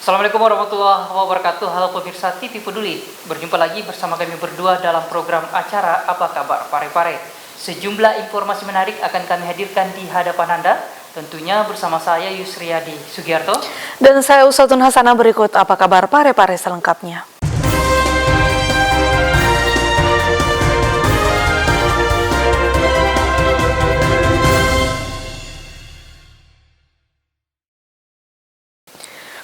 Assalamualaikum warahmatullahi wabarakatuh. Halo pemirsa TV Peduli. Berjumpa lagi bersama kami berdua dalam program acara Apa Kabar Parepare. Sejumlah informasi menarik akan kami hadirkan di hadapan Anda. Tentunya bersama saya Yusriyadi Sugiarto. Dan saya Usatun Hasanah. Berikut Apa Kabar Parepare selengkapnya.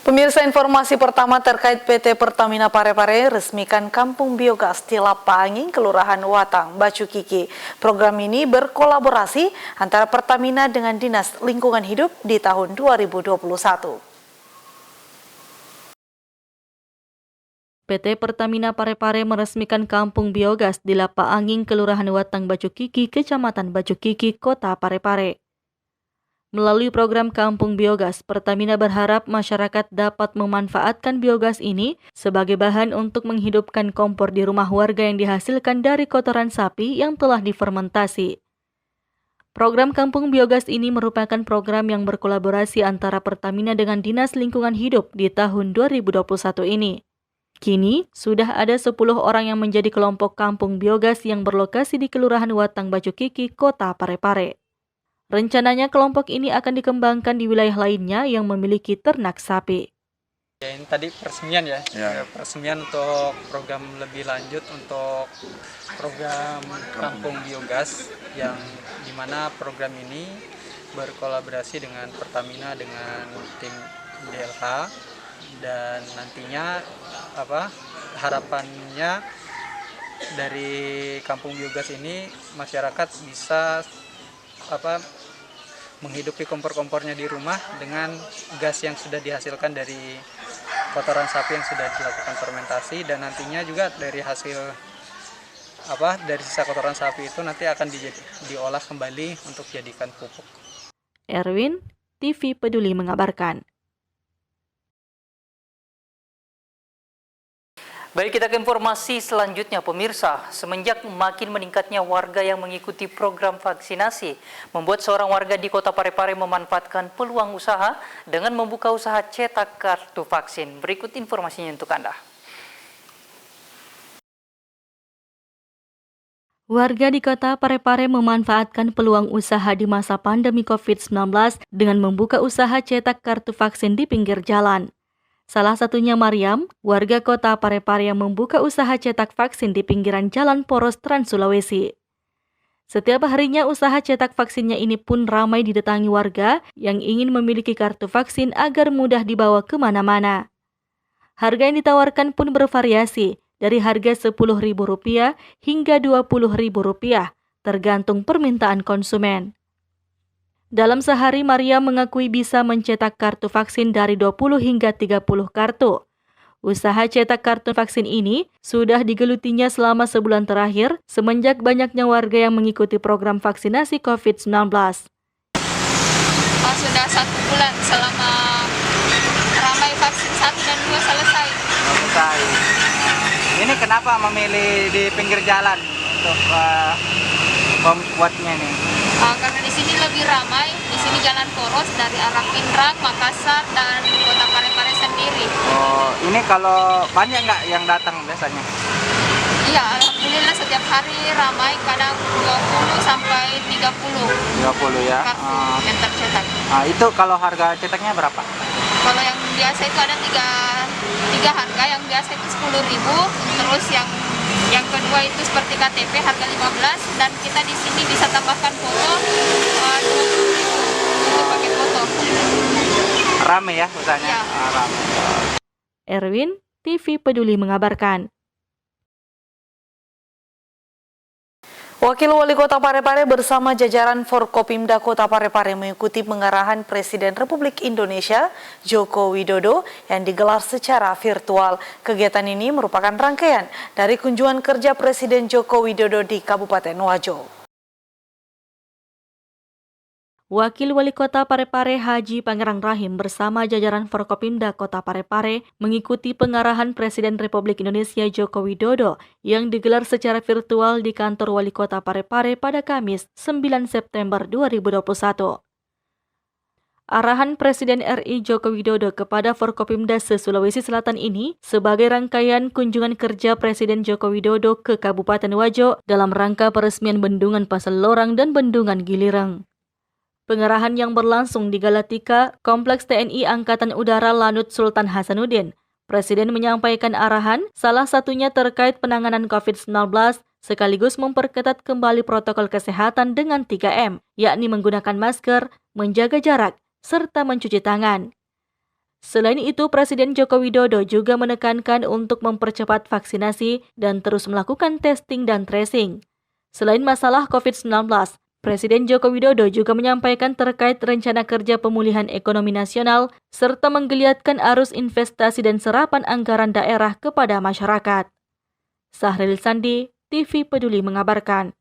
Pemirsa, informasi pertama terkait PT Pertamina Parepare resmikan kampung biogas di Lapanging, Kelurahan Watang, Bacu Kiki. Program ini berkolaborasi antara Pertamina dengan Dinas Lingkungan Hidup di tahun 2021. PT Pertamina Parepare meresmikan kampung biogas di Lapanging, Kelurahan Watang, Bacu Kiki, Kecamatan Bacu Kiki, Kota Parepare. Melalui program Kampung Biogas, Pertamina berharap masyarakat dapat memanfaatkan biogas ini sebagai bahan untuk menghidupkan kompor di rumah warga yang dihasilkan dari kotoran sapi yang telah difermentasi. Program Kampung Biogas ini merupakan program yang berkolaborasi antara Pertamina dengan Dinas Lingkungan Hidup di tahun 2021 ini. Kini, sudah ada 10 orang yang menjadi kelompok kampung biogas yang berlokasi di Kelurahan Watang, Bacu Kiki, Kota Parepare. Rencananya kelompok ini akan dikembangkan di wilayah lainnya yang memiliki ternak sapi. Ini tadi peresmian ya. Peresmian untuk program lebih lanjut untuk program Kampung Biogas yang dimana program ini berkolaborasi dengan Pertamina dengan tim DLH dan nantinya harapannya dari Kampung Biogas ini masyarakat bisa menghidupi kompor-kompornya di rumah dengan gas yang sudah dihasilkan dari kotoran sapi yang sudah dilakukan fermentasi, dan nantinya juga dari hasil dari sisa kotoran sapi itu nanti akan diolah kembali untuk dijadikan pupuk. Erwin, TV Peduli mengabarkan. Baik, kita ke informasi selanjutnya pemirsa. Semenjak makin meningkatnya warga yang mengikuti program vaksinasi, membuat seorang warga di Kota Parepare memanfaatkan peluang usaha dengan membuka usaha cetak kartu vaksin. Berikut informasinya untuk Anda. Warga di Kota Parepare memanfaatkan peluang usaha di masa pandemi COVID-19 dengan membuka usaha cetak kartu vaksin di pinggir jalan. Salah satunya Mariam, warga Kota Parepare yang membuka usaha cetak vaksin di pinggiran jalan poros Trans Sulawesi. Setiap harinya usaha cetak vaksinnya ini pun ramai didatangi warga yang ingin memiliki kartu vaksin agar mudah dibawa kemana-mana. Harga yang ditawarkan pun bervariasi, dari harga Rp10.000 hingga Rp20.000, tergantung permintaan konsumen. Dalam sehari, Maria mengakui bisa mencetak kartu vaksin dari 20 hingga 30 kartu. Usaha cetak kartu vaksin ini sudah digelutinya selama sebulan terakhir semenjak banyaknya warga yang mengikuti program vaksinasi COVID-19. Sudah 1 bulan selama ramai vaksin 1 dan 2 selesai. Ini kenapa memilih di pinggir jalan untuk membuatnya nih? Karena di sini lebih ramai, di sini jalan poros dari arah Pindrang, Makassar, dan Kota Parepare sendiri. Oh, ini kalau banyak nggak yang datang biasanya? Iya, alhamdulillah setiap hari ramai, kadang 20 sampai 30. 30 ya. Kartu yang tercetak. Itu kalau harga cetaknya berapa? Kalau yang biasa itu ada tiga harga, yang biasa itu 10.000, terus yang kedua itu seperti KTP harga 15, dan kita di sini bisa tambahkan foto 20.000 untuk pakai foto. Rame ya usahanya? Ya. Rame. Erwin, TV Peduli mengabarkan. Wakil Wali Kota Parepare bersama jajaran Forkopimda Kota Parepare mengikuti pengarahan Presiden Republik Indonesia Joko Widodo yang digelar secara virtual. Kegiatan ini merupakan rangkaian dari kunjungan kerja Presiden Joko Widodo di Kabupaten Wajo. Wakil Wali Kota Parepare Haji Pangerang Rahim bersama jajaran Forkopimda Kota Parepare mengikuti pengarahan Presiden Republik Indonesia Joko Widodo yang digelar secara virtual di kantor Wali Kota Parepare pada Kamis 9 September 2021. Arahan Presiden RI Joko Widodo kepada Forkopimda se-Sulawesi Selatan ini sebagai rangkaian kunjungan kerja Presiden Joko Widodo ke Kabupaten Wajo dalam rangka peresmian Bendungan Pasel Lorang dan Bendungan Gilireng. Pengarahan yang berlangsung di Galatika, Kompleks TNI Angkatan Udara Lanut Sultan Hasanuddin. Presiden menyampaikan arahan, salah satunya terkait penanganan COVID-19, sekaligus memperketat kembali protokol kesehatan dengan 3M, yakni menggunakan masker, menjaga jarak, serta mencuci tangan. Selain itu, Presiden Joko Widodo juga menekankan untuk mempercepat vaksinasi dan terus melakukan testing dan tracing. Selain masalah COVID-19, Presiden Joko Widodo juga menyampaikan terkait rencana kerja pemulihan ekonomi nasional serta menggeliatkan arus investasi dan serapan anggaran daerah kepada masyarakat. Sahril Sandi, TV Peduli mengabarkan.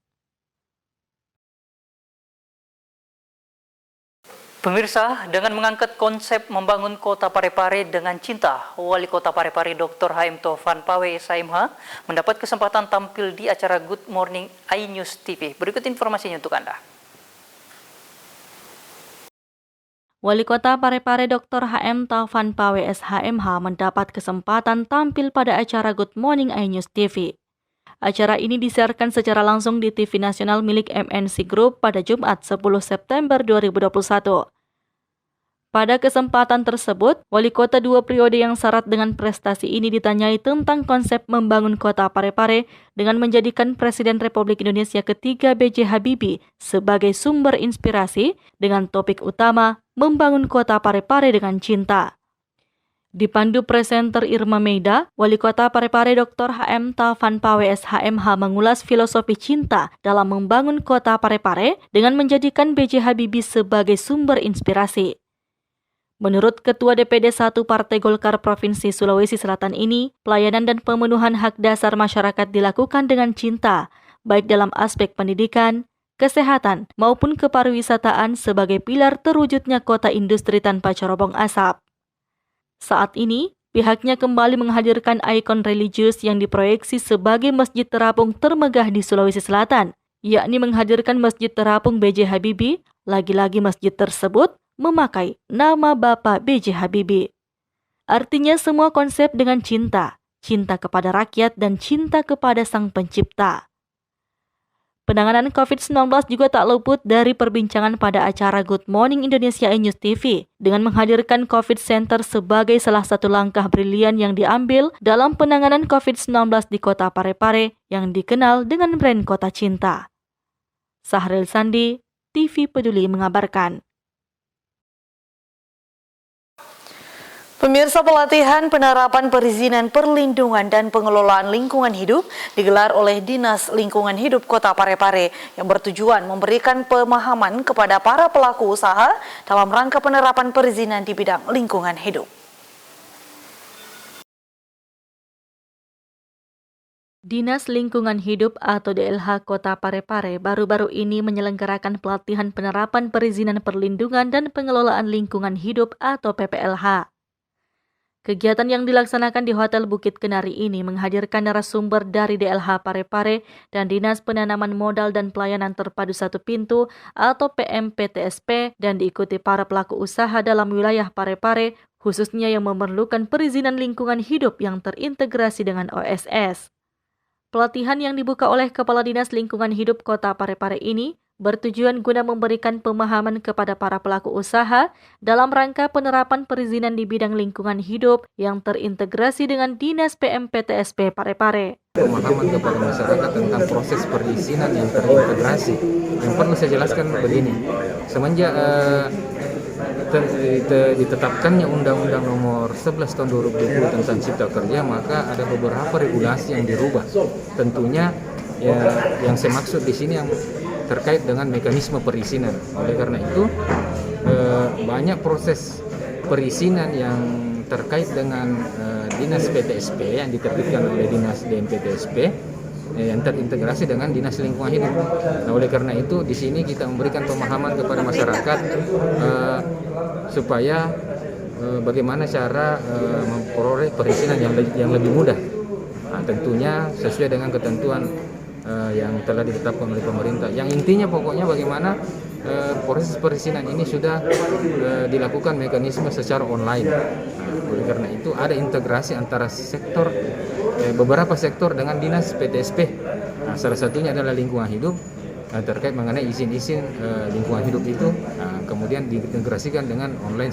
Pemirsa, dengan mengangkat konsep membangun kota Parepare dengan cinta, Wali Kota Parepare Dr. HM Taufan Pawe SHMH mendapat kesempatan tampil di acara Good Morning iNews TV. Berikut informasinya untuk Anda. Wali Kota Parepare Dr. HM Taufan Pawe SHMH mendapat kesempatan tampil pada acara Good Morning iNews TV. Acara ini disiarkan secara langsung di TV nasional milik MNC Group pada Jumat 10 September 2021. Pada kesempatan tersebut, Wali Kota 2 periode yang syarat dengan prestasi ini ditanyai tentang konsep membangun kota Parepare dengan menjadikan Presiden Republik Indonesia ketiga B.J. Habibie sebagai sumber inspirasi dengan topik utama membangun kota Parepare dengan cinta. Dipandu presenter Irma Meida, Wali Kota Parepare Dr. HM Taufan Pawe SHMH mengulas filosofi cinta dalam membangun kota Parepare dengan menjadikan B.J. Habibie sebagai sumber inspirasi. Menurut Ketua DPD 1 Partai Golkar Provinsi Sulawesi Selatan ini, pelayanan dan pemenuhan hak dasar masyarakat dilakukan dengan cinta, baik dalam aspek pendidikan, kesehatan, maupun kepariwisataan sebagai pilar terwujudnya kota industri tanpa cerobong asap. Saat ini, pihaknya kembali menghadirkan ikon religius yang diproyeksi sebagai masjid terapung termegah di Sulawesi Selatan, yakni menghadirkan Masjid Terapung B.J. Habibie, lagi-lagi masjid tersebut memakai nama Bapak B.J. Habibie. Artinya semua konsep dengan cinta, cinta kepada rakyat dan cinta kepada Sang Pencipta. Penanganan COVID-19 juga tak luput dari perbincangan pada acara Good Morning Indonesia iNews TV dengan menghadirkan COVID Center sebagai salah satu langkah brilian yang diambil dalam penanganan COVID-19 di kota Parepare yang dikenal dengan brand Kota Cinta. Sahril Sandi, TV Peduli mengabarkan. Pemirsa, pelatihan penerapan perizinan perlindungan dan pengelolaan lingkungan hidup digelar oleh Dinas Lingkungan Hidup Kota Parepare yang bertujuan memberikan pemahaman kepada para pelaku usaha dalam rangka penerapan perizinan di bidang lingkungan hidup. Dinas Lingkungan Hidup atau DLH Kota Parepare baru-baru ini menyelenggarakan pelatihan penerapan perizinan perlindungan dan pengelolaan lingkungan hidup atau PPLH. Kegiatan yang dilaksanakan di Hotel Bukit Kenari ini menghadirkan narasumber dari DLH Parepare dan Dinas Penanaman Modal dan Pelayanan Terpadu Satu Pintu atau PMPTSP dan diikuti para pelaku usaha dalam wilayah Parepare, khususnya yang memerlukan perizinan lingkungan hidup yang terintegrasi dengan OSS. Pelatihan yang dibuka oleh Kepala Dinas Lingkungan Hidup Kota Parepare ini bertujuan guna memberikan pemahaman kepada para pelaku usaha dalam rangka penerapan perizinan di bidang lingkungan hidup yang terintegrasi dengan Dinas PMPTSP Parepare. Pemahaman kepada masyarakat tentang proses perizinan yang terintegrasi. Yang perlu saya jelaskan begini, semenjak ditetapkannya Undang-Undang Nomor 11 Tahun 2020 tentang Cipta Kerja, maka ada beberapa regulasi yang dirubah. Tentunya ya, yang saya maksud di sini yang terkait dengan mekanisme perizinan. Oleh karena itu banyak proses perizinan yang terkait dengan Dinas PTSP yang diterbitkan oleh Dinas DMPTSP yang terintegrasi dengan Dinas Lingkungan Hidup. Nah, oleh karena itu di sini kita memberikan pemahaman kepada masyarakat supaya bagaimana cara memperoleh perizinan yang lebih mudah. Nah, tentunya sesuai dengan ketentuan yang telah ditetapkan oleh pemerintah. Yang intinya pokoknya bagaimana proses perizinan ini sudah dilakukan mekanisme secara online. Oleh karena itu ada integrasi antara sektor beberapa sektor dengan dinas PTSP. Nah, salah satunya adalah lingkungan hidup terkait mengenai izin-izin lingkungan hidup itu, kemudian diintegrasikan dengan online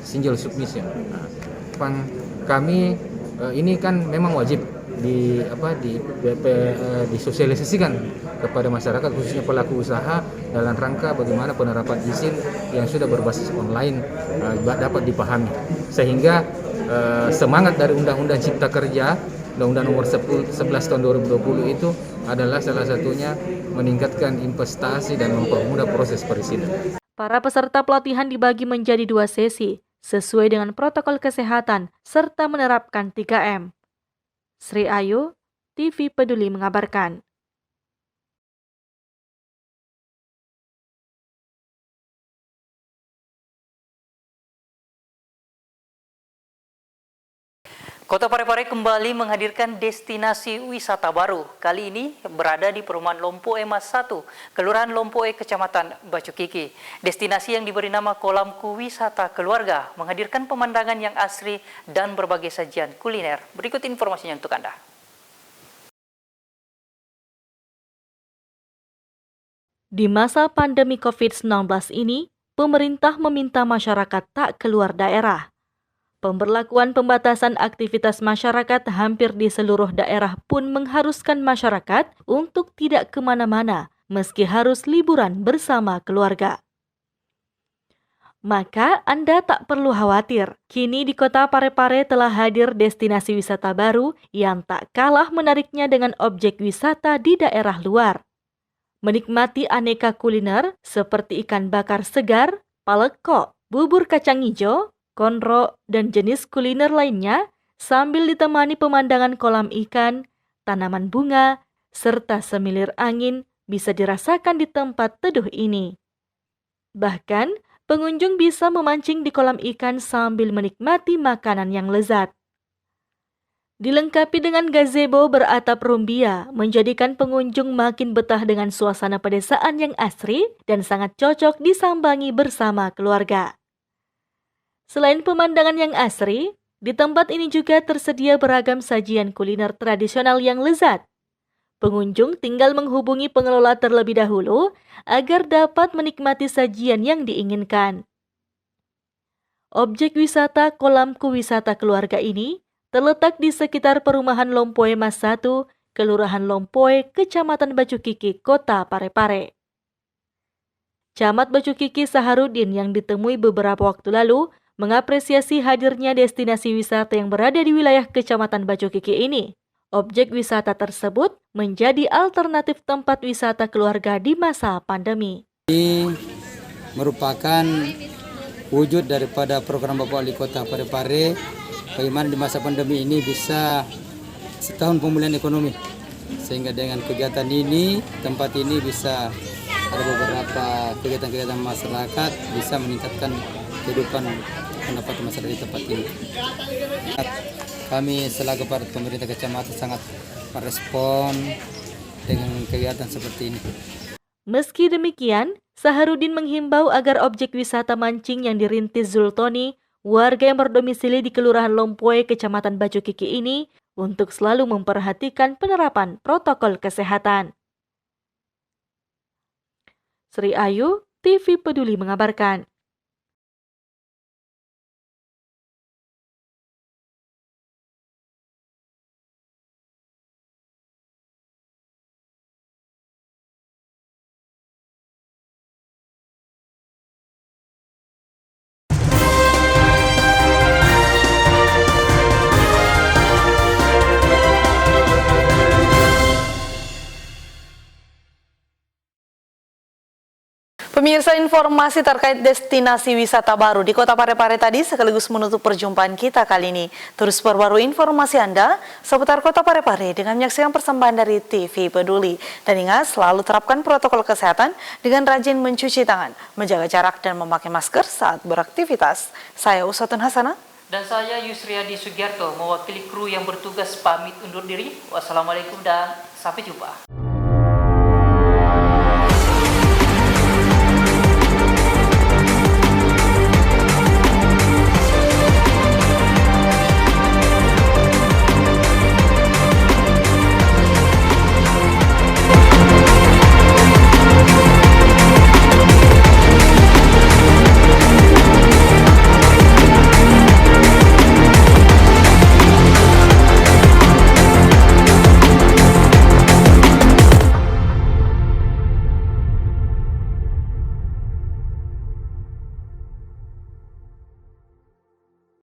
single submission. Kami ini kan memang wajib disosialisasikan kepada masyarakat khususnya pelaku usaha dalam rangka bagaimana penerapan izin yang sudah berbasis online dapat dipahami, sehingga semangat dari Undang-Undang Cipta Kerja Undang-Undang Nomor 11 Tahun 2020 itu adalah salah satunya meningkatkan investasi dan mempermudah proses perizinan. Para peserta pelatihan dibagi menjadi 2 sesi sesuai dengan protokol kesehatan serta menerapkan 3M. Sri Ayu, TV Peduli mengabarkan. Kota Parepare kembali menghadirkan destinasi wisata baru. Kali ini berada di Perumahan Lompoe Mas 1, Kelurahan Lompoe, Kecamatan Bacukiki. Destinasi yang diberi nama Kolamku Wisata Keluarga menghadirkan pemandangan yang asri dan berbagai sajian kuliner. Berikut informasinya untuk Anda. Di masa pandemi COVID-19 ini, pemerintah meminta masyarakat tak keluar daerah. Pemberlakuan pembatasan aktivitas masyarakat hampir di seluruh daerah pun mengharuskan masyarakat untuk tidak kemana-mana meski harus liburan bersama keluarga. Maka Anda tak perlu khawatir, kini di Kota Parepare telah hadir destinasi wisata baru yang tak kalah menariknya dengan objek wisata di daerah luar. Menikmati aneka kuliner seperti ikan bakar segar, paleko, bubur kacang hijau, konro, dan jenis kuliner lainnya sambil ditemani pemandangan kolam ikan, tanaman bunga, serta semilir angin bisa dirasakan di tempat teduh ini. Bahkan, pengunjung bisa memancing di kolam ikan sambil menikmati makanan yang lezat. Dilengkapi dengan gazebo beratap rumbia, menjadikan pengunjung makin betah dengan suasana pedesaan yang asri dan sangat cocok disambangi bersama keluarga. Selain pemandangan yang asri, di tempat ini juga tersedia beragam sajian kuliner tradisional yang lezat. Pengunjung tinggal menghubungi pengelola terlebih dahulu agar dapat menikmati sajian yang diinginkan. Objek wisata Kolamku Wisata Keluarga ini terletak di sekitar Perumahan Lompoe Mas 1, Kelurahan Lompoe, Kecamatan Bacukiki, Kota Parepare. Camat Bacukiki Saharudin yang ditemui beberapa waktu lalu mengapresiasi hadirnya destinasi wisata yang berada di wilayah Kecamatan Bacukiki ini. Objek wisata tersebut menjadi alternatif tempat wisata keluarga di masa pandemi. Ini merupakan wujud daripada program Bapak Wali Kota Parepare, bagaimana di masa pandemi ini bisa setahun pemulihan ekonomi. Sehingga dengan kegiatan ini, tempat ini bisa ada beberapa kegiatan-kegiatan masyarakat bisa meningkatkan kehidupan pendapatan masyarakat di tempat ini. Kami selaku pemerintah kecamatan sangat merespon dengan kegiatan seperti ini. Meski demikian, Saharudin menghimbau agar objek wisata mancing yang dirintis Zultoni, warga yang berdomisili di Kelurahan Lompoe, Kecamatan Bacukiki ini, untuk selalu memperhatikan penerapan protokol kesehatan. Sri Ayu, TV Peduli mengabarkan. Pemirsa, informasi terkait destinasi wisata baru di Kota Parepare tadi sekaligus menutup perjumpaan kita kali ini. Terus perbarui informasi Anda seputar Kota Parepare dengan menyaksikan persembahan dari TV Peduli. Dan ingat, selalu terapkan protokol kesehatan dengan rajin mencuci tangan, menjaga jarak dan memakai masker saat beraktivitas. Saya Usatun Hasanah. Dan saya Yusriadi Sugiarto mewakili kru yang bertugas pamit undur diri. Wassalamualaikum dan sampai jumpa.